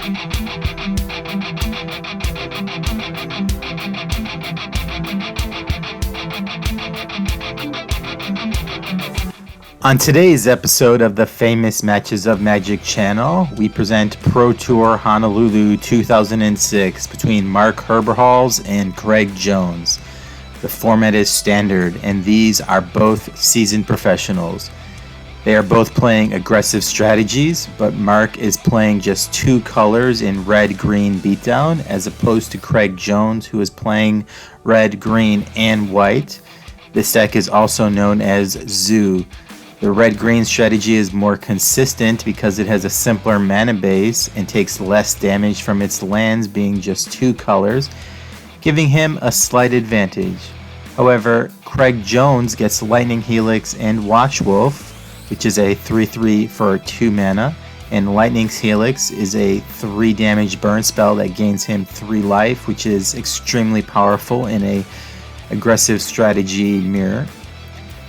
On today's episode of the Famous Matches of Magic channel, we present Pro Tour Honolulu 2006 between Mark Herberholz and Craig Jones. The format is standard, and these are both seasoned professionals. They are both playing aggressive strategies, but Mark is playing just two colors in red-green beatdown, as opposed to Craig Jones, who is playing red, green, and white. This deck is also known as Zoo. The red-green strategy is more consistent because it has a simpler mana base and takes less damage from its lands being just two colors, giving him a slight advantage. However, Craig Jones gets Lightning Helix and Watchwolf, which is a 3/3 for 2 mana, and Lightning's Helix is a 3 damage burn spell that gains him 3 life, which is extremely powerful in a aggressive strategy mirror.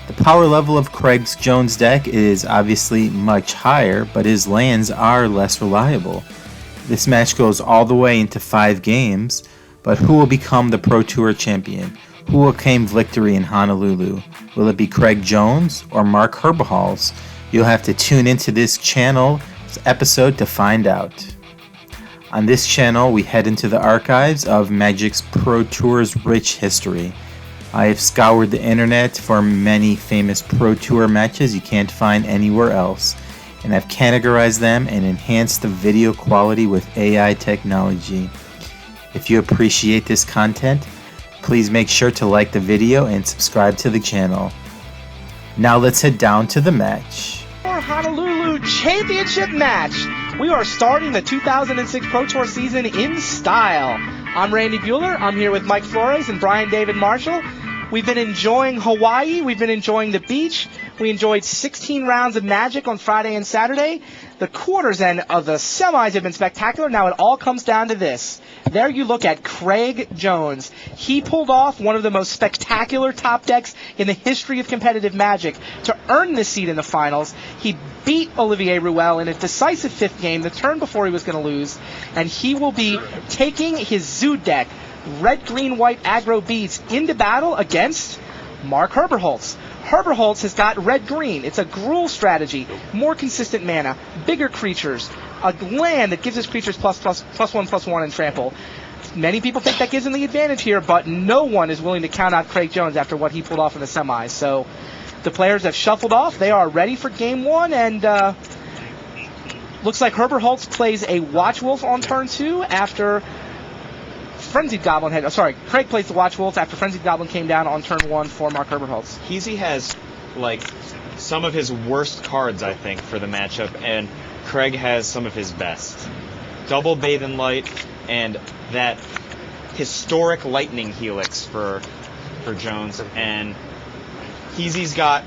The power level of Craig Jones' deck is obviously much higher, but his lands are less reliable. This match goes all the way into 5 games, but who will become the Pro Tour champion? Who will claim victory in Honolulu? Will it be Craig Jones or Mark Herberholz? You'll have to tune into this channel's episode to find out. On this channel, we head into the archives of Magic's Pro Tour's rich history. I have scoured the internet for many famous Pro Tour matches you can't find anywhere else, and I've categorized them and enhanced the video quality with AI technology. If you appreciate this content, please make sure to like the video and subscribe to the channel. Now let's head down to the match. Our Honolulu Championship match. We are starting the 2006 Pro Tour season in style. I'm Randy Bueller. I'm here with Mike Flores and Brian David Marshall. We've been enjoying Hawaii. We've been enjoying the beach. We enjoyed 16 rounds of Magic on Friday and Saturday. The quarters and of the semis have been spectacular. Now it all comes down to this. There you look at Craig Jones. He pulled off one of the most spectacular top decks in the history of competitive Magic to earn this seat in the finals. He beat Olivier Ruel in a decisive 5th game, the turn before he was going to lose, and he will be taking his Zoo deck, red, green, white aggro beads, into battle against Mark Herberholz. Herberholz has got red-green. It's a Gruul strategy, more consistent mana, bigger creatures, a land that gives his creatures +1/+1 and trample. Many people think that gives him the advantage here, but no one is willing to count out Craig Jones after what he pulled off in the semis. So the players have shuffled off. They are ready for game 1, and looks like Herberholz plays a Watchwolf on turn 2 after Frenzied Goblin Craig plays the Watchwolf after Frenzied Goblin came down on turn 1 for Mark Herberholz. Heezy has, some of his worst cards, I think, for the matchup, and Craig has some of his best. Double Bathe in Light and that historic Lightning Helix for Jones, and Heezy's got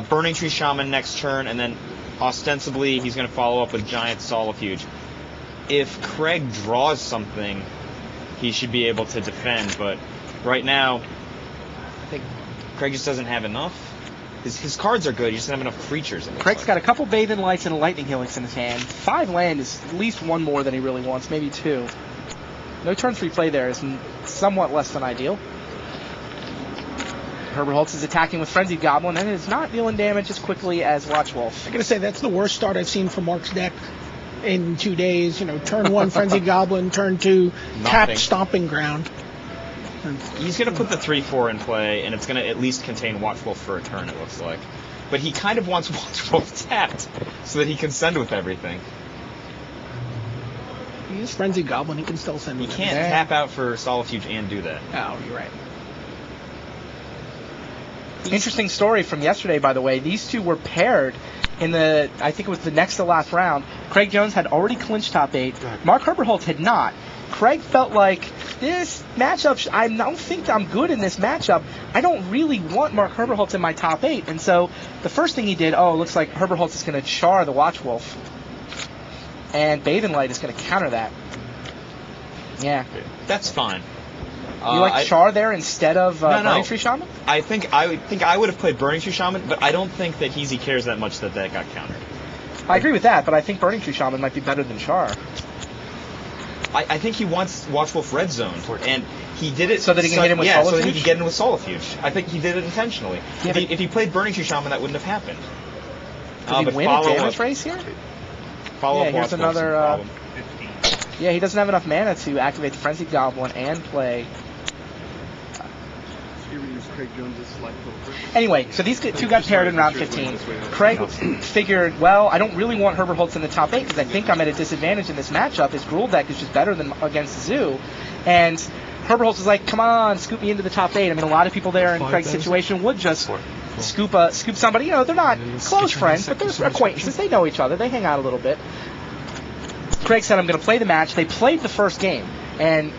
Burning Tree Shaman next turn, and then ostensibly he's going to follow up with Giant Solifuge. If Craig draws something, he should be able to defend, but right now, I think Craig just doesn't have enough. His cards are good, he just doesn't have enough creatures. Craig's got a couple Bathe in Lights and a Lightning Helix in his hand. 5 land is at least 1 more than he really wants, maybe 2. No turn 3 play there is somewhat less than ideal. Herberholz is attacking with Frenzied Goblin and is not dealing damage as quickly as Watchwolf. I gotta say, that's the worst start I've seen from Mark's deck in 2 days. Turn 1 Frenzied Goblin, turn 2 tapped Stomping Ground. He's going to put the 3/4 in play, and it's going to at least contain Watchwolf for a turn, it looks like. But he kind of wants Watchwolf tapped so that he can send with everything. He is Frenzied Goblin, he can still send with everything. He can't tap out for Solifuge and do that. Oh, you're right. Interesting story from yesterday, by the way. These two were paired in I think it was the next to last round. Craig Jones had already clinched top 8. Mark Herberholz had not. Craig felt like, this matchup, I don't think I'm good in this matchup. I don't really want Mark Herberholz in my top 8. And so the first thing he did, it looks like Herberholz is going to char the Watchwolf. And Bathe in Light is going to counter that. Yeah. That's fine. You like Char there instead of Burning Tree Shaman? I think I would have played Burning Tree Shaman, but I don't think that Heezy cares that much that got countered. I agree with that, but I think Burning Tree Shaman might be better than Char. I think he wants Watchwolf red zone, and he did it so that he can hit him with Solifuge? so that he can get in with Solifuge. I think he did it intentionally. Yeah, if he played Burning Tree Shaman, that wouldn't have happened. Did he win a damage race here? Follow-up here's another... yeah, he doesn't have enough mana to activate the Frenzied Goblin and play... Anyway, so these two got paired in round 15. Craig figured, well, I don't really want Herberholz in the top 8 because I think I'm at a disadvantage in this matchup. His Gruul deck is just better than against Zoo. And Herberholz is like, come on, scoop me into the top 8. I mean, a lot of people there in Craig's situation would just scoop somebody. You know, they're not close friends, but they're acquaintances. They know each other. They hang out a little bit. Craig said, I'm going to play the match. They played the first game, and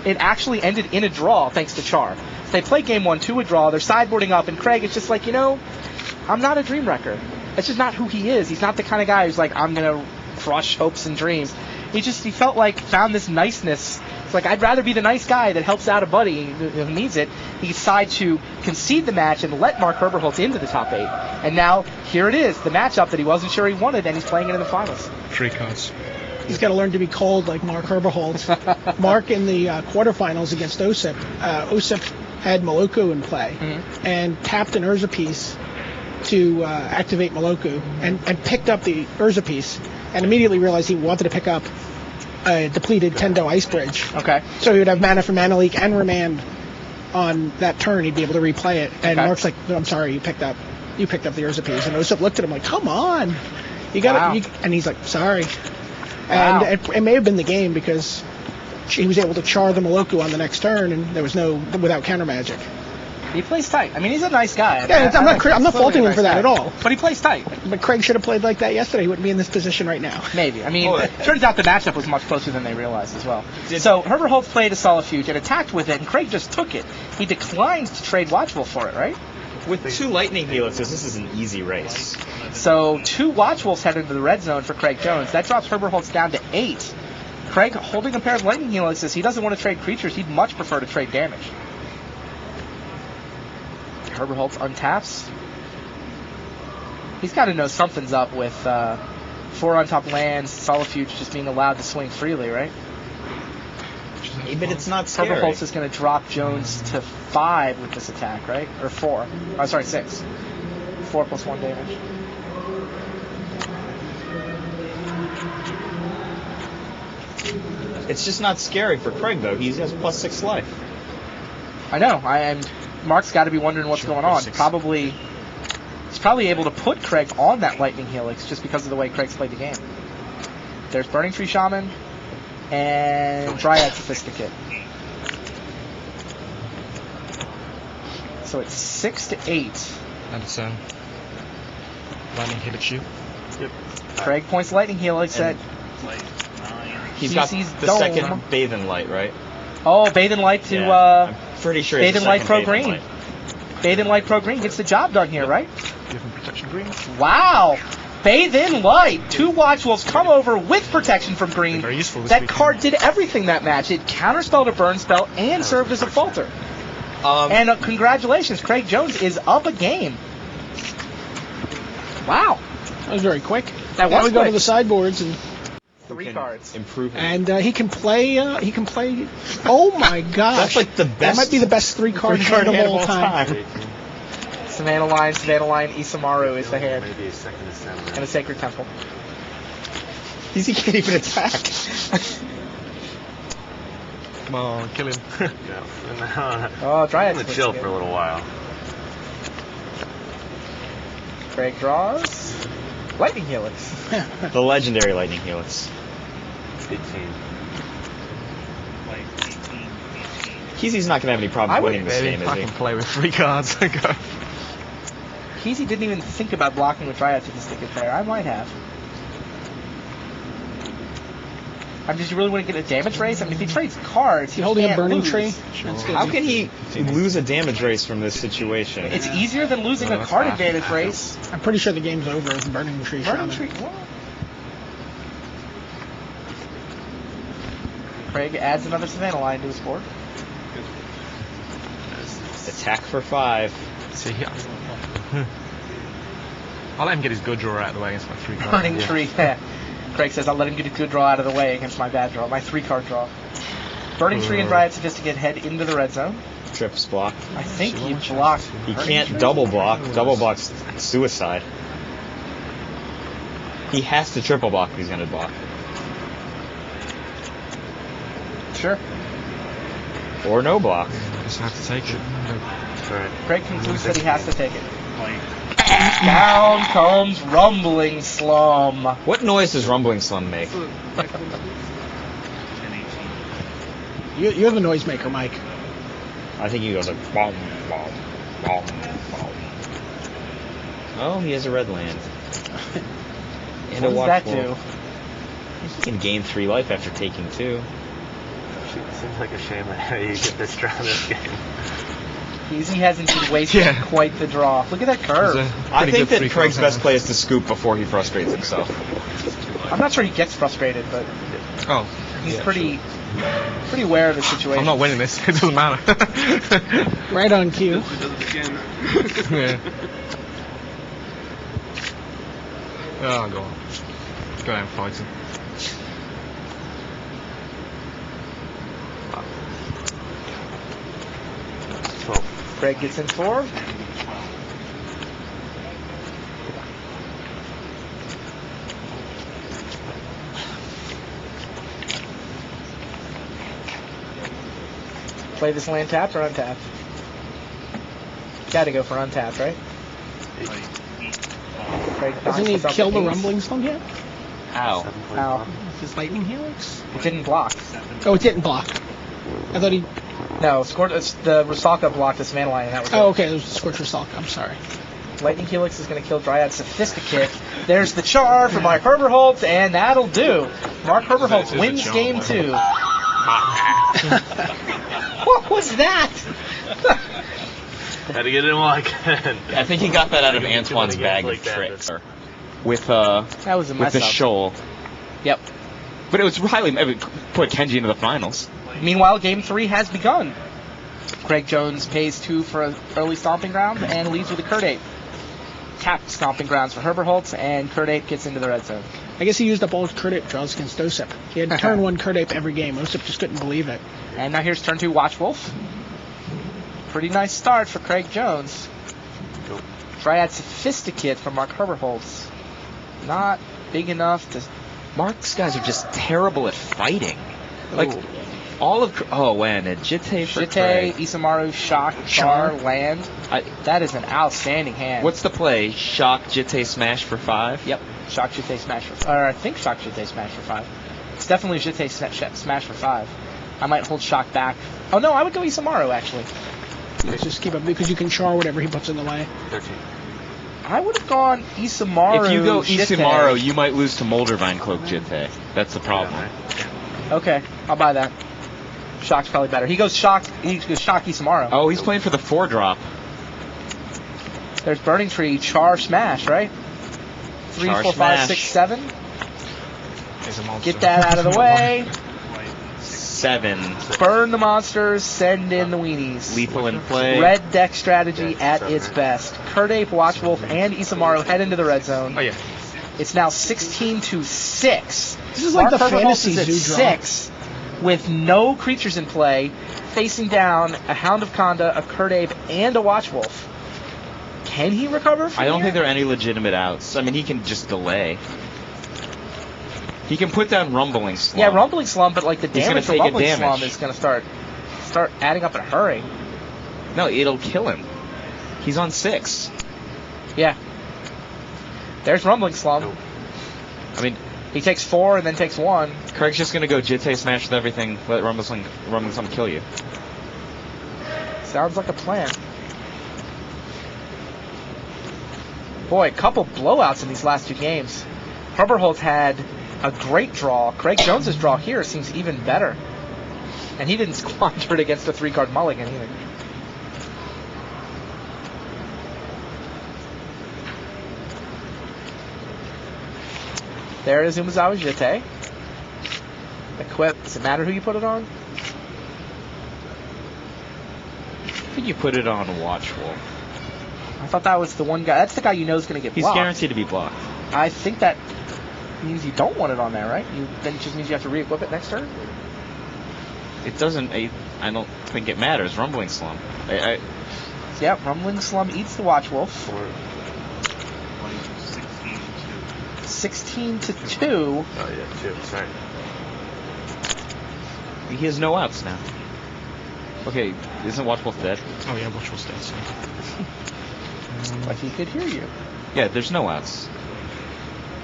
it actually ended in a draw thanks to Char. They played game 1 to a draw. They're sideboarding up, and Craig is just like, I'm not a dream wrecker. That's just not who he is. He's not the kind of guy who's like, I'm going to crush hopes and dreams. He felt like, found this niceness. It's like, I'd rather be the nice guy that helps out a buddy who needs it. He decided to concede the match and let Mark Herberholz into the top 8. And now, here it is, the matchup that he wasn't sure he wanted, and he's playing it in the finals. 3 cards. He's got to learn to be cold like Mark Herberholz. Mark in the quarterfinals against Osip. Osip had Moloku in play and tapped an Urza piece to activate Moloku and picked up the Urza piece and immediately realized he wanted to pick up a depleted Tendo Ice Bridge. Okay. So he would have mana for Mana Leak and Remand on that turn. He'd be able to replay it. And Mark's like, no, I'm sorry, you picked up the Urza piece. And Osip looked at him like, come on. You got it. And he's like, sorry. Wow. And it may have been the game because he was able to char the Moloku on the next turn, and there was without counter magic. He plays tight. I mean, he's a nice guy. I'm not faulting him for that at all. But he plays tight. But Craig should have played like that yesterday. He wouldn't be in this position right now. Maybe. I mean, it turns out the matchup was much closer than they realized as well. So Herberholz played a Solifuge and attacked with it, and Craig just took it. He declined to trade Watchwolf for it, right? With 2 Lightning Helixes, this is an easy race. So 2 Watchwolves headed into the red zone for Craig Jones. That drops Herberholz down to 8. Craig holding a pair of Lightning Helixes. He doesn't want to trade creatures. He'd much prefer to trade damage. Herberholz untaps. He's got to know something's up with 4 on top lands, Solifuge just being allowed to swing freely, right? But it's not scary. Herberholz is going to drop Jones to 5 with this attack, right? Or 4. Oh, sorry, 6. 4 plus 1 damage. It's just not scary for Craig, though. He has +6 life. I know. Mark's got to be wondering what's going on. He's probably able to put Craig on that Lightning Helix just because of the way Craig's played the game. There's Burning Tree Shaman and Dryad Sophisticate. So it's 6-8. And it's Lightning Helix you. Yep. Craig points Lightning Helix at He's got the dome. second Bathe in Light, right? Oh, Bathe in Light to I'm pretty sure Bathe in Light Pro Green. Bathe in Light Pro Green gets the job done here, right? Give him protection green. Wow! Bathe in Light. 2 Watchwolves come over with protection from green. Very useful this That weekend. card did everything that match. It counterspelled a burn spell and served as a falter. And congratulations, Craig Jones is up a game. Wow. That was very quick. That now was we go to quick. the sideboards and 3 cards. Improve it. And he can play. Oh my gosh! That's like the best. That might be the best 3-card hand of all time. Savannah Line, Isamaru is the hand. Maybe a second assembly. And a Sacred Temple. He can't even attack. Come on, kill him. No. Oh, Dryad. I'm gonna chill for a little while. Craig draws. Lightning Helix. The legendary Lightning Helix. 18. Keezy's not going to have any problem winning this Maybe game, I is can he? play with 3 cards. Go. Keezy didn't even think about blocking with Dryad Sophisticate there. I might have. Did you really want to get a damage race? I mean, if he trades cards, He holding a can't burning lose. tree. Sure. That's good. How can he lose a damage race from this situation? It's easier than losing a card advantage race. I'm pretty sure the game's over with Burning Tree Burning Shaman. tree. What? Craig adds another Savannah Line to his board. Attack for 5. See, I'll let him get his good draw out of the way against my 3 cards. Burning tree. Yeah. Craig says I'll let him get a good draw out of the way against my bad draw, my 3-card draw. Burning Tree and Dryad Sophisticate head into the red zone. Trips block. I think he blocked. He can't double block. Double block's suicide. He has to triple block if he's going to block. Sure. Or no block. Just have to take it. Alright. Craig concludes that he has to take it. Down comes Rumbling Slum. What noise does Rumbling Slum make? You're the noisemaker, Mike. I think he goes like bomb, bomb, bomb, bomb. Oh, he has a red land. And What a does that watch do? wall. He can gain 3 life after taking 2. Seems like a shame that you get this draw this game. He hasn't been wasting Yeah. quite the draw. Look at that curve. I think that Craig's best play is to scoop before he frustrates himself. I'm not sure he gets frustrated, but Oh. he's pretty aware of the situation. I'm not winning this. It doesn't matter. Right on cue. Yeah. Oh, go on. Go down fighting. Craig gets in 4. Play this land tapped or untapped? Gotta go for untapped, right? Craig knocks Doesn't he himself kill to the ace. Rumbling Slum yet? How? Ow. His Lightning Helix? It didn't block. Oh, it didn't block. I thought he... No, it's the Rusaka blocked this mana line, and that was Oh, it. okay, it was the Scorcher Salk. I'm sorry. Lightning Helix is going to kill Dryad Sophisticate. There's the char for Mark Herberholz, and that'll do. Mark Herberholz wins game 2. What was that? Had to get it in while I can. I think he got that out of You can do Antoine's it bag like of that, tricks. but- With That was a with mess the up. shoal. Yep. But it was highly. I mean, put Kenji into the finals. Meanwhile, game 3 has begun. Craig Jones pays 2 for an early Stomping Ground and leads with a Kurt 8. Tapped Stomping Grounds for Herberholz, and Kurt 8 gets into the red zone. I guess he used up all his Kurt Ape draws against Osip. He had turn 1 Kurt Ape every game. Osip just couldn't believe it. And now here's turn 2 Watch Wolf. Pretty nice start for Craig Jones. Nope. Dryad Sophisticate for Mark Herberholz. Not big enough to... Mark's guys are just terrible at fighting. Like Ooh. all of and a Jitte for Jitte, Craig. Isamaru, Shock, Char, Land. That is an outstanding hand. What's the play? Shock Jitte smash for 5. Yep. Shock Jitte Smash for... Or I think Shock Jitte Smash for 5. It's definitely Jitte Smash for 5. I might hold Shock back. Oh no, I would go Isamaru actually. Let's just keep up because you can char whatever he puts in the way. 13. I would have gone Isamaru. If you go Jitte. Isamaru, you might lose to Moldervine Cloak Jitte. That's the problem. Okay, I'll buy that. Shock's probably better. He goes Shock Isamaru. Oh, he's playing for the 4-drop. There's Burning Tree, Char, Smash, right? 3, Char 4, 5, 6, Smash. 7. He's a monster. Get that out of the way. 7. Burn the monsters, send in the weenies. Lethal in play. Red deck strategy at its best. Kurt Ape, Watch Wolf, and Isamaru head into the red zone. Oh, yeah. It's now 16-6. This is like Mark the Herberholz fantasy is at zoo draw. 6 with no creatures in play, facing down a Hound of Conda, a Kurt Ape, and a Watch Wolf. Can he recover from I don't here? think there are any legitimate outs. I mean, he can just delay. He can put down Rumbling Slum. Yeah, Rumbling Slum, but like the He's damage gonna for take a Rumbling damage. Slum is going to start adding up in a hurry. No, it'll kill him. He's on 6. Yeah. There's Rumbling Slum. Nope. I mean, He takes 4 and then takes 1. Craig's just gonna go Jitte smash with everything. Let Rumbling Slum kill you. Sounds like a plan. Boy, a couple blowouts in these last 2 games. Herberholz had a great draw. Craig Jones's draw here seems even better. And he didn't squander it against a 3-card mulligan either. There is Umezawa Jitte. Equip. Does it matter who you put it on? I think you put it on Watch Wolf. I thought that was the one guy. That's the guy you know is going to get He's blocked. guaranteed to be blocked. I think that means you don't want it on there, right? Then it just means you have to re-equip it next turn? It doesn't. I don't think it matters. Rumbling Slum. Yeah, Rumbling Slum eats the Watch Wolf. 16 to 2. Oh, yeah, 2. Sorry. He has no outs now. Okay, isn't Watch Wolf dead? Oh yeah, Watch Wolf's dead. So. Like he could hear you. Yeah, there's no outs.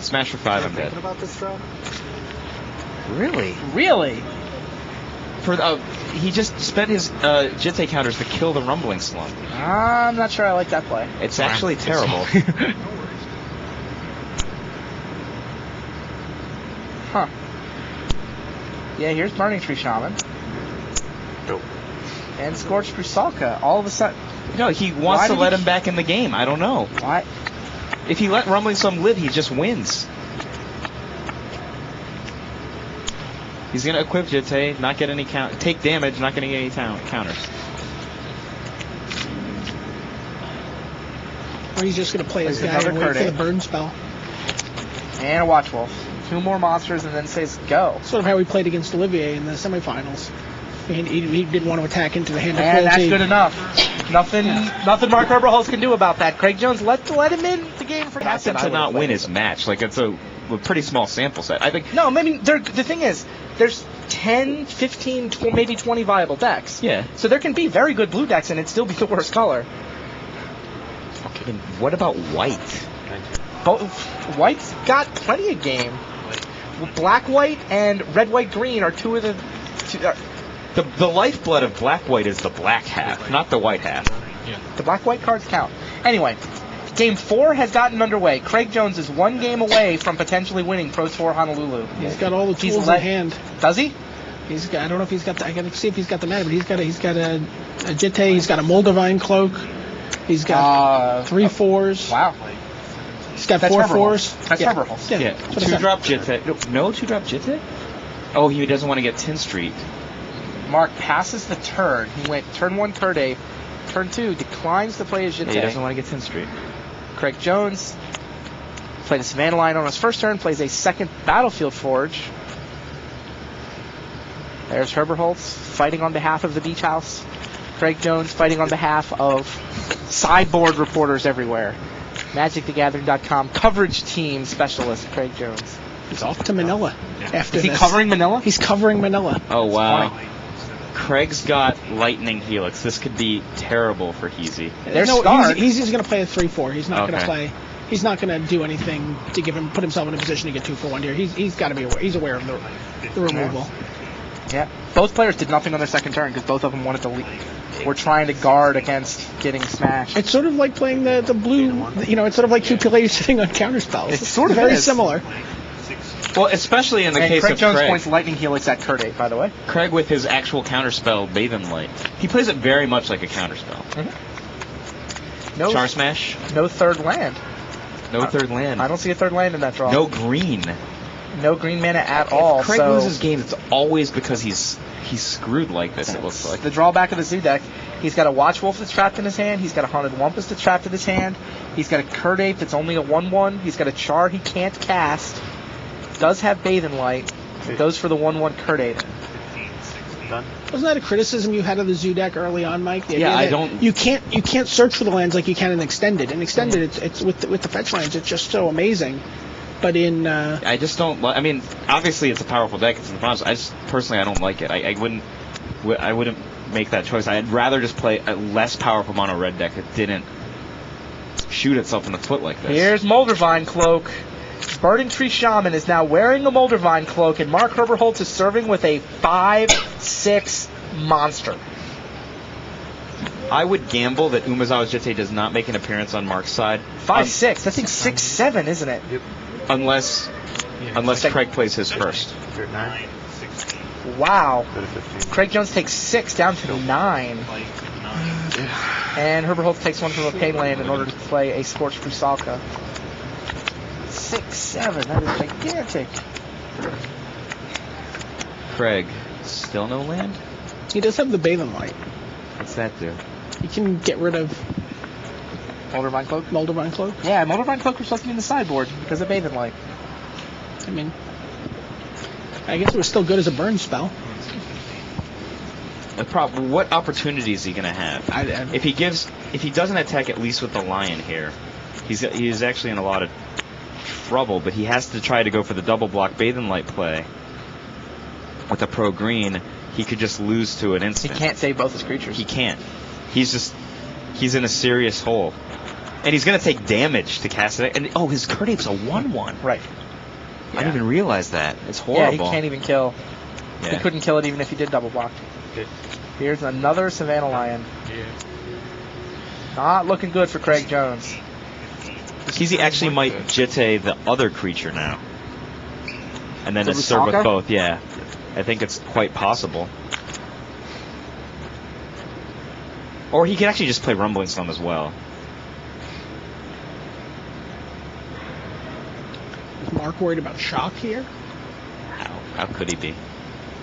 Smash for 5, I'm dead. Thinking about this draw? Really? Really? He just spent his Jitte counters to kill the Rumbling Slum. I'm not sure I like that play. It's actually terrible. Huh. Yeah, here's Burning Tree Shaman. Nope. And Scorched Rusalka. All of a sudden. No, he wants to let him back in the game. I don't know. Why? If he let Rumbling Slum live, he just wins. He's going to equip Jitte, not get any take damage, not getting any counters. Or he's just going to play his Plays guy and another wait for Kurt the burn spell. And a Watch Wolf. 2 more monsters and then says go. Sort of how we played against Olivier in the semifinals. He didn't want to attack into the hand of And that's cruelty. good enough. Nothing Mark Herberholz can do about that. Craig Jones let him in the game for Ask him to not win his match. Like, it's a pretty small sample set. I think. No, I mean, the thing is, there's 10, 15, maybe 20 viable decks. Yeah. So there can be very good blue decks and it'd still be the worst color. Okay. And what about white? White's got plenty of game. Black, white, and red, white, green are two of the... The lifeblood of black white is the black half, not the white half. Yeah. The black, white cards count. Anyway, Game 4 has gotten underway. Craig Jones is 1 game away from potentially winning Pro Tour Honolulu. He's got all the tools in hand. Does he? I don't know if he's got. I got to see if he's got the mana, but he's got a Jitte. He's got a Moldavine cloak. He's got 3 4s. Wow. He's got That's 4 Herberholz. 4s. That's Herberholz. Yeah. That's what I said. 2-drop Jitte. No 2-drop Jitte? Oh, he doesn't want to get 10 Street. Mark passes the turn. He went turn 1 Kurde. Turn 2 declines to play his Jitte. Yeah, he doesn't want to get 10 Street. Craig Jones played a Savannah line on his first turn, plays a second Battlefield Forge. There's Herberholz fighting on behalf of the Beach House. Craig Jones fighting on behalf of sideboard reporters everywhere. MagicTheGathering.com coverage team specialist Craig Jones. He's off to Manila after Is he this. covering Manila? He's covering Manila. Oh, wow. Craig's got Lightning Helix. This could be terrible for Heezy. There's no, Stark. he's just going to play a 3/4. He's not going to Okay. play. He's not going to do anything to put himself in a position to get 2 for 1 here. He's got to be aware. He's aware of the removal. Yeah. Both players did nothing on their second turn because both of them wanted to leave. Were trying to guard against getting smashed. It's sort of like playing the blue. It's sort of like 2 players sitting on counter spells. It sort of very is. similar. Well, especially in the And case Craig of Jones Craig. points Lightning Helix at Kurde, by the way. Craig with his actual counterspell, Bathe in Light. He plays it very much like a counterspell. No, Char Smash, no third land. no third land. I don't see a third land in that draw. No green. No green mana at all. If Craig so loses games, it's always because he's screwed like this, it looks like. the drawback of the Zoo deck, he's got a Watch Wolf that's trapped in his hand. He's got a Haunted Wumpus that's trapped in his hand. He's got a Kurdape that's only a 1/1. He's got a Char he can't cast. Does have Bathe in Light. Goes for the 1/1 Kurdape. Done. Wasn't that a criticism you had of the Zoo deck early on, Mike? The Yeah, idea I that don't- You can't search for the lands like you can in Extended. In Extended, it's with the fetch lands. It's just so amazing. But in I just don't. I mean, obviously it's a powerful deck. It's in the finals. I just personally I don't like it. I wouldn't make that choice. I'd rather just play a less powerful mono red deck that didn't shoot itself in the foot like this. Here's Moldavine Cloak. Burning Tree Shaman is now wearing a Moldavine Cloak, and Mark Herberholz is serving with a 5/6 monster. I would gamble that Umezawa's Jitte does not make an appearance on Mark's side. 5/6. That thing's 6/7, isn't it? Unless Craig plays his first. You're at 9. Wow. Go to 15. Craig Jones takes 6 down to 9. And Herberholz takes 1 from a pain land in order to play a Scorched Rusalka. 6/7. That is gigantic. Craig, still no land? he does have the Bathe in Light. What's that do? You can get rid of Moldavine Cloak? Moldavine Cloak. Yeah, Moldavine Cloak was supposed to be in the sideboard because of Bathe in Light. I mean, I guess it was still good as a burn spell. What opportunity is he going to have? If he doesn't attack at least with the lion here, he's actually in a lot of trouble. But he has to try to go for the double block bathe in light play. With the pro green, he could just lose to an instant. He can't save both his creatures. He can't. He's in a serious hole. And he's going to take damage to cast it. And his Curdape's a 1/1. Right. I didn't even realize that. It's horrible. Yeah, he can't even kill. Yeah. He couldn't kill it even if he did double block. Good. Here's another Savannah Lion. Yeah. Not looking good for Craig Jones. He actually might jitte the other creature now. And then The serve with Rusalka? both, yeah. I think it's quite possible. Or he could actually just play Rumbling Storm as well. Is Mark worried about shock here? How could he be?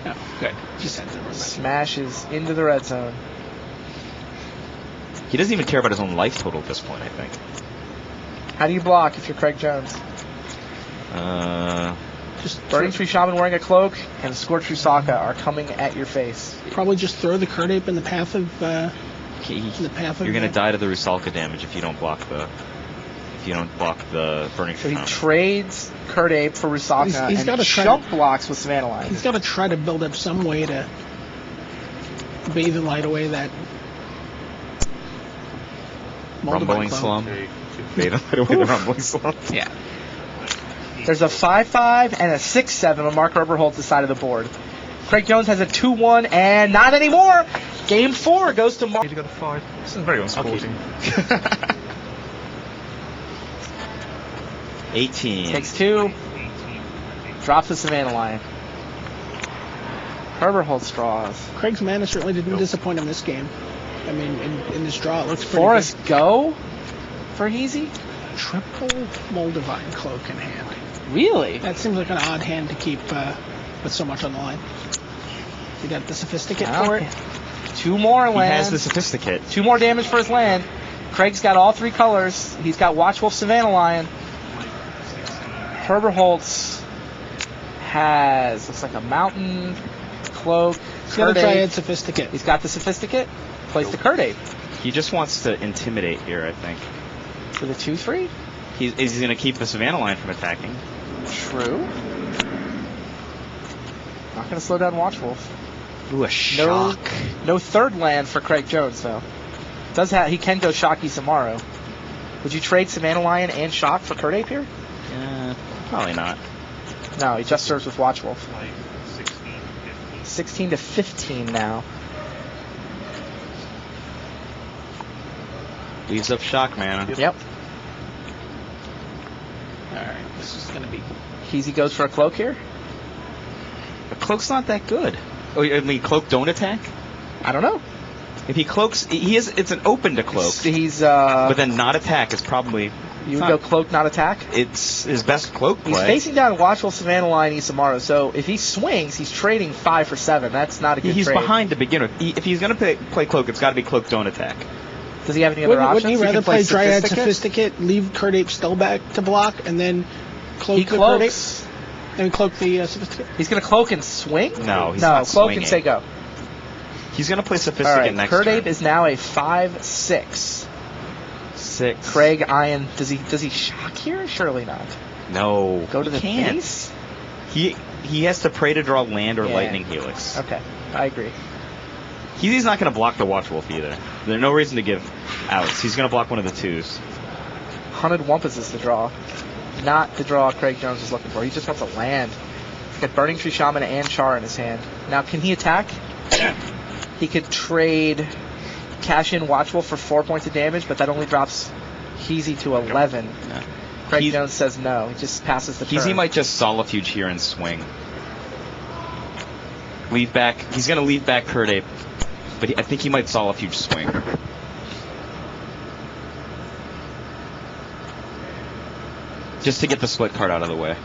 No. Good. Just sent it. Smashes into the red zone. He doesn't even care about his own life total at this point, I think. How do you block if you're Craig Jones? Just Burning Tree Shaman wearing a cloak and Scorched Rusaka are coming at your face. probably just throw the Curdape in the path of. You're going to die to the Rusalka damage if you don't block the Burning So Tree he Shaman. trades Curdape for Rusaka He's and gotta try jump to- blocks with Savannah Lion. He's got to try to build up some way to bathe and light away that. Rumbling Moldavine Slum. Very- Bathe and light away the Rumbling Slum. Yeah. There's a 5-5 and a 6-7 on Mark Herberholz the side of the board. Craig Jones has a 2-1 and not anymore. Game 4 goes to Mark. He got a 5. This is very unsporting. 18. Takes 2. Drops the Savannah Lion. Herberholz draws. Craig's mana certainly didn't disappoint him this game. I mean, in this draw, it looks pretty Forrest go for Heezy? good. Triple Moldavine Cloak in hand. Really? That seems like an odd hand to keep with so much on the line. You got the Sophisticate for it. 2 more He lands. has the Sophisticate. 2 more damage for his land. Craig's got all 3 colors. He's got Watchwolf Savannah Lion. Herberholz has, looks like a mountain, cloak, He's got a Curdape. Dryad Sophisticate. He's got the Sophisticate. Plays the Curdape He just wants to intimidate here, I think. for the 2-3. He's going to keep the Savannah Line from attacking. True. Not going to slow down Watchwolf. Ooh, a shock. No third land for Craig Jones though. He can go Shocky tomorrow. Would you trade Savannah Lion and Shock for Curdape here? Probably not. No, he just serves with Watchwolf. 16 to 15 now. Leaves up shock, man. Yep. All right, this is going to be. Heezy goes for a cloak here. The cloak's not that good. Oh, I mean, cloak don't attack? I don't know. If he cloaks, it's an open to cloak. He's But then not attack is probably. you would go cloak, not attack. It's his best cloak play. He's facing down Watchwolf Savannah Lion Isamaru, so if he swings, he's trading 5 for 7. That's not a good He's trade. behind to begin with. If he's going to play cloak, it's got to be cloak don't attack. Does he have any other options? Wouldn't he rather can play Dryad Sophisticate? Sophisticate, leave Curdape still back to block, and then cloak He the cloaks. Curdape? And cloak the Sophisticate? He's going to cloak and swing? No, he's no, not cloak swinging. and say go. He's going to play All Sophisticate right, next Curdape turn. is now a 5-6. 6. Craig Ian, does he shock here? Surely not. No. Go to he the can't. face? He has to pray to draw land or Yeah. lightning helix. Okay, I agree. He's not going to block the Watchwolf either. There's no reason to give outs. He's going to block one of the 2s. Hunted Wumpus is the draw. Not the draw Craig Jones is looking for. He just wants a land. He's got Burning Tree Shaman and Char in his hand. Now, can he attack? He could trade cash in Watchwolf for 4 points of damage, but that only drops Heezy to 11. No. Craig Jones says no. He just passes the turn. He might just Solifuge here and swing. Leave back. He's going to leave back Curdape, but I think he might Solifuge swing. Just to get the split card out of the way.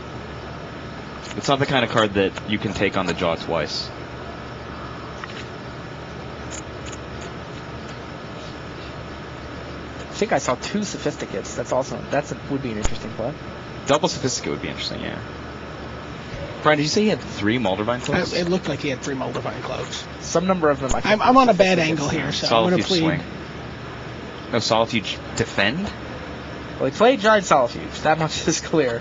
It's not the kind of card that you can take on the jaw twice. I think I saw 2 Sophisticates. Would be an interesting play. Double Sophisticate would be interesting, yeah. Brian, did you say he had 3 Moldavine cloaks? It looked like he had 3 Moldavine cloaks. Some number of them. I think I'm on a bad angle here, so I'm going to Solifuge plead. swing. No, Solifuge defend? Well, he played Giant Solifuge. That much is clear.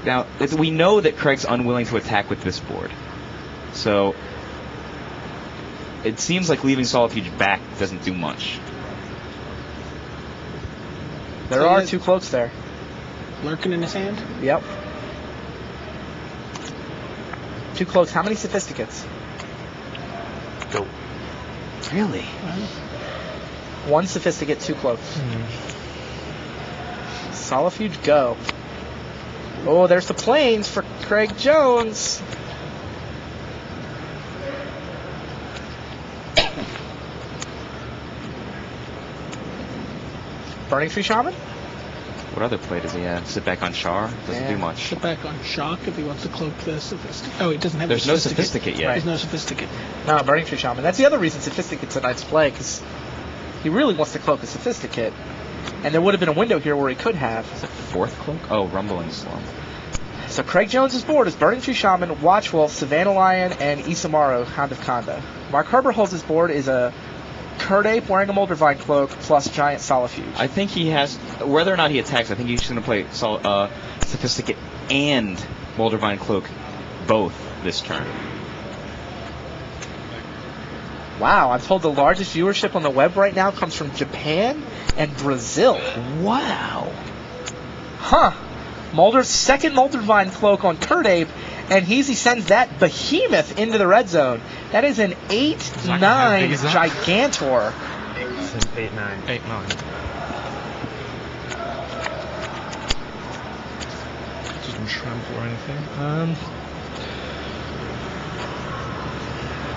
Now, we know that Craig's unwilling to attack with this board. So, it seems like leaving Solifuge back doesn't do much. There are 2 cloaks there. Lurking in his hand? Yep. 2 cloaks. How many Sophisticates? Go. Really? 1 Sophisticate, 2 cloaks. Solifuge, go. Oh, there's the planes for Craig Jones. Burning Tree Shaman? What other play does he have? Sit back on Char? Doesn't do much. Sit back on Shock if he wants to cloak the Sophisticate. Oh, he doesn't have There's the no Sophisticate. Sophisticate yet. There's no Sophisticate. No, Burning Tree Shaman. That's the other reason Sophisticate's a nice play, because he really wants to cloak a Sophisticate. And there would have been a window here where he could have. Is it 4th cloak? Oh, Rumbling Slump. So Craig Jones's board is Burning Tree Shaman, Watchwolf, Savannah Lion, and Isamaru, Hound of Conda. Mark Herberholz's board is a Curd Ape wearing a Moldavine cloak plus Giant Solifuge. I think he has, whether or not he attacks, I think he's going to play Sophisticate and Moldavine Cloak both this turn. Wow, I'm told the largest viewership on the web right now comes from Japan and Brazil. Wow. Huh. Mulder's second Moldavine cloak on Curd Ape, and he sends that behemoth into the red zone. That is an 8-9 Gigantor. 8-9. 8-9. Doesn't trample or anything.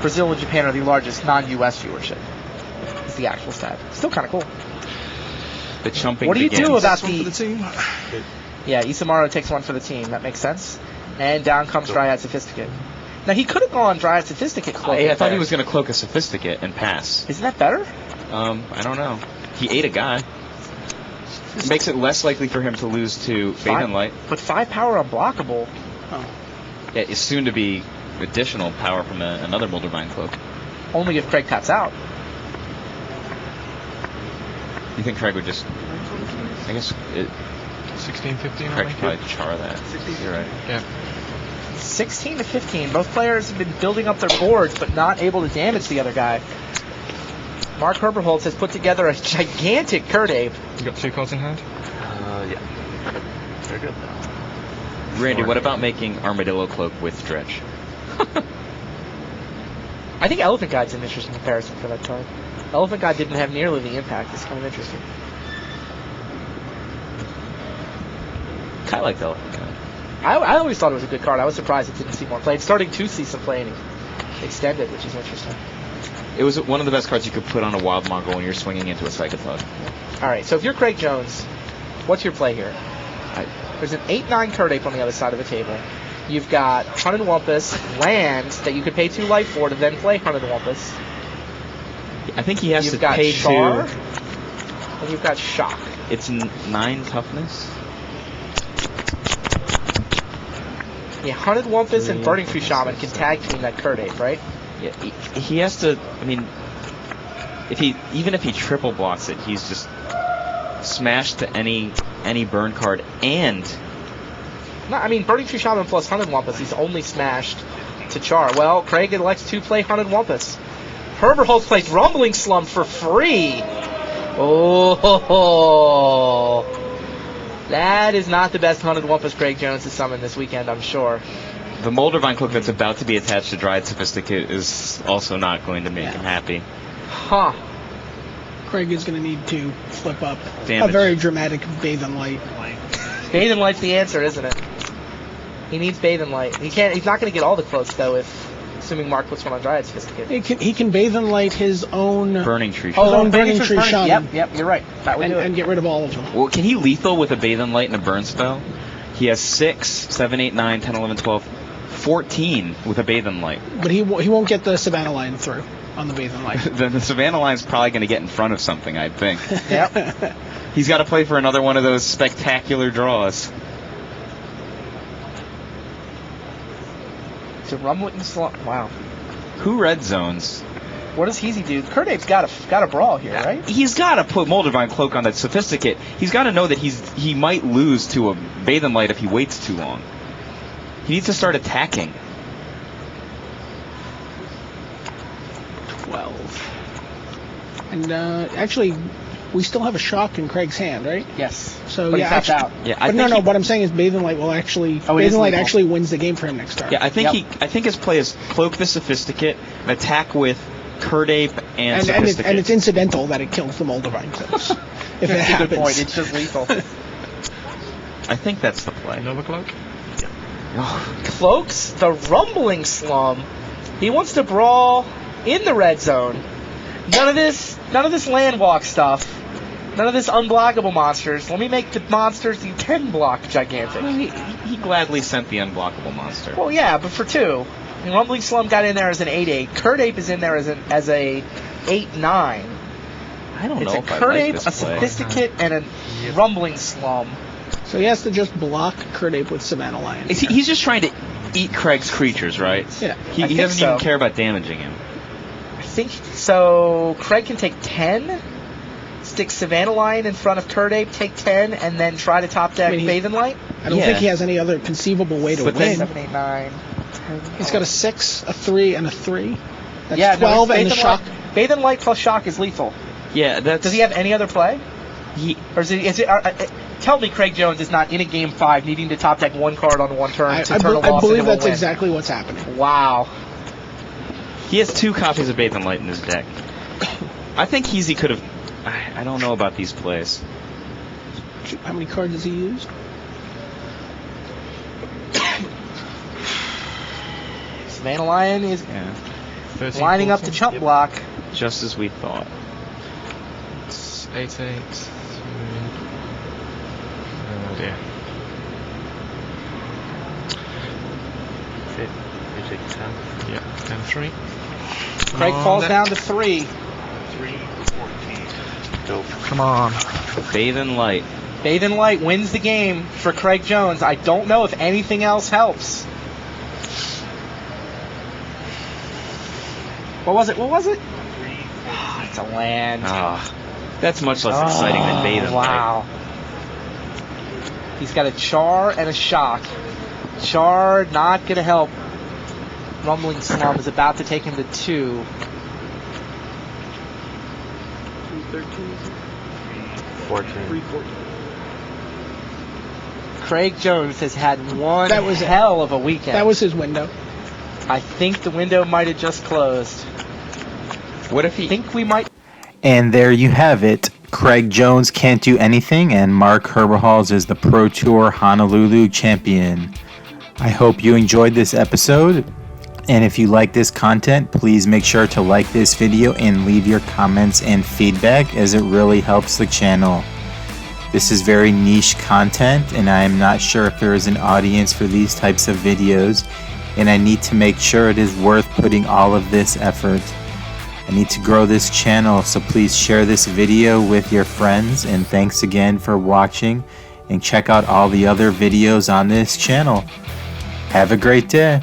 Brazil and Japan are the largest non-US viewership. Is the actual stat. Still kind of cool. The chumping What do you begins. do about For the team. Yeah, Isamaru takes 1 for the team. That makes sense. And down comes Dryad Sophisticate. Now, he could have gone Dryad Sophisticate cloak. I thought he was going to cloak a Sophisticate and pass. Isn't that better? I don't know. He ate a guy. It makes it less likely for him to lose to Bathe and Light. But 5 power unblockable. Oh. Yeah, it's soon to be additional power from another Moldavine Cloak. Only if Craig taps out. You think Craig would just... I guess 16, 15, Craig I could probably think. char that. You're right. Yeah. 16 to 15. Both players have been building up their boards, but not able to damage the other guy. Mark Herberholz has put together a gigantic Curd Ape. You got 2 cards in hand? Yeah. They're good though. Randy, what about making Armadillo Cloak with Dredge? I think Elephant Guide's an interesting comparison for that card. Elephant Guide didn't have nearly the impact. It's kind of interesting. I like the Elephant Guide. I always thought it was a good card. I was surprised it didn't see more play. It's starting to see some play and extended, which is interesting. It was one of the best cards you could put on a Wild Mongol when you're swinging into a Psychothug. All right, so if you're Craig Jones, what's your play here? There's an 8-9 Curd Ape on the other side of the table. You've got Hunted Wumpus, land that you could pay 2 life for to then play Hunted Wumpus. I think he has You've to got pay Char, 2. and you've got Shock. It's 9 toughness. Yeah, Hunted Wumpus and Burning Tree Shaman can tag team that Curd Ape, right? Yeah, he has to. I mean, even if he triple blocks it, he's just smashed to any burn card. And No, I mean, Burning Tree Shaman plus Hunted Wumpus, he's only smashed to Char. Well, Craig elects to play Hunted Wumpus. Herberholz plays Rumbling Slump for free. Oh, that is not the best Hunted Wumpus Craig Jones has summoned this weekend, I'm sure. the Moldavine Cloak that's about to be attached to Dryad Sophisticate is also not going to make him happy. Huh. Craig is going to need to flip up Damage. a very dramatic Bathe and Light. Bathe and Light's the answer, isn't it? He needs Bathe and Light. He's not going to get all the cloaks, though, assuming Mark puts one on Dryad Sophisticate. He can Bathe and Light his own Burning Tree. his own Burning Tree Burning. Shaman. Yep, you're right. That would do it. And get rid of all of them. Well, can he lethal with a Bathe and Light and a burn spell? He has 6, 7, 8, 9, 10, 11, 12, 14 with a Bathe and Light. But he won't get the Savannah line through on the Bathe and Light. The Savannah line's probably going to get in front of something, I think. Yep. He's got to play for another one of those spectacular draws. to rumbling slump. Wow. Who red zones? What does Heezy do? Kurt Apes got a brawl here, right? He's got to put Moldavine Cloak on that Sophisticate. He's got to know that he might lose to a Bathe Light if he waits too long. He needs to start attacking. 12. And actually, we still have a shock in Craig's hand, right? Yes. So but yeah, he's tapped actually, out. Yeah, but no. What I'm saying is, Bathing Light will actually. Bathing Light actually wins the game for him next turn. Yeah, I think his play is Cloak the Sophisticate, and attack with Kurt Ape and Sophisticate. And it's incidental that it kills the Moldavine Cloaks. If it happens. Good point. It's just lethal. I think that's the play. Nova Cloak? Cloaks the rumbling slum. He wants to brawl in the red zone. None of this land walk stuff. None of this unblockable monsters. Let me make the monsters the 10 block gigantic. Well, he gladly sent the unblockable monster. Well, yeah, but for 2. And Rumbling Slum got in there as an 8-8. Kurt Ape is in there as a 8-9. I don't It's know a if I Kurt like Ape, this a play. Sophisticate, and a Rumbling Slum. So he has to just block Kurt Ape with Savannah Lion. He's just trying to eat Craig's creatures, right? Yeah. He doesn't even care about damaging him. I think so. Craig can take 10, stick Savannah Lion in front of Kurt Ape, take 10, and then try to top deck Bathe and Light. I don't think he has any other conceivable way to But win. 7, 8, 9. 10, He's got a 6, a 3, and a 3. That's yeah, 12 no, and the shock. Bathe and Light plus shock is lethal. Yeah, that's... Does he have any other play? Or is it tell me Craig Jones is not in a game 5 needing to top deck one card on one turn to turn a loss I believe into a that's win. exactly what's happening. Wow. He has 2 copies of Bathe and Light in his deck. I think Heezy could have... I don't know about these plays. How many cards does he use? Savannah Lion is 13, lining up to 14. chump block. Just as we thought. It's 8, 8. Oh dear. That's it. You take 10. Yeah, 10, 3. Craig falls down to 3. 3, 14. Dope. Come on. Bathe and Light. Bathe and Light wins the game for Craig Jones. I don't know if anything else helps. What was it? Oh, it's a land. That's much less exciting than Bathe and Light. Wow. He's got a Char and a Shock. Char not going to help. Rumbling Slum is about to take him to 2. 14. Craig Jones has had one That was hell of a weekend. That was his window. I think the window might have just closed. What if I think we might... And there you have it. Craig Jones can't do anything, and Mark Herberholz is the Pro Tour Honolulu champion. I hope you enjoyed this episode, and if you like this content, please make sure to like this video and leave your comments and feedback, as it really helps the channel. This is very niche content, and I am not sure if there is an audience for these types of videos, and I need to make sure it is worth putting all of this effort. I need to grow this channel, so please share this video with your friends, and thanks again for watching, and check out all the other videos on this channel. Have a great day.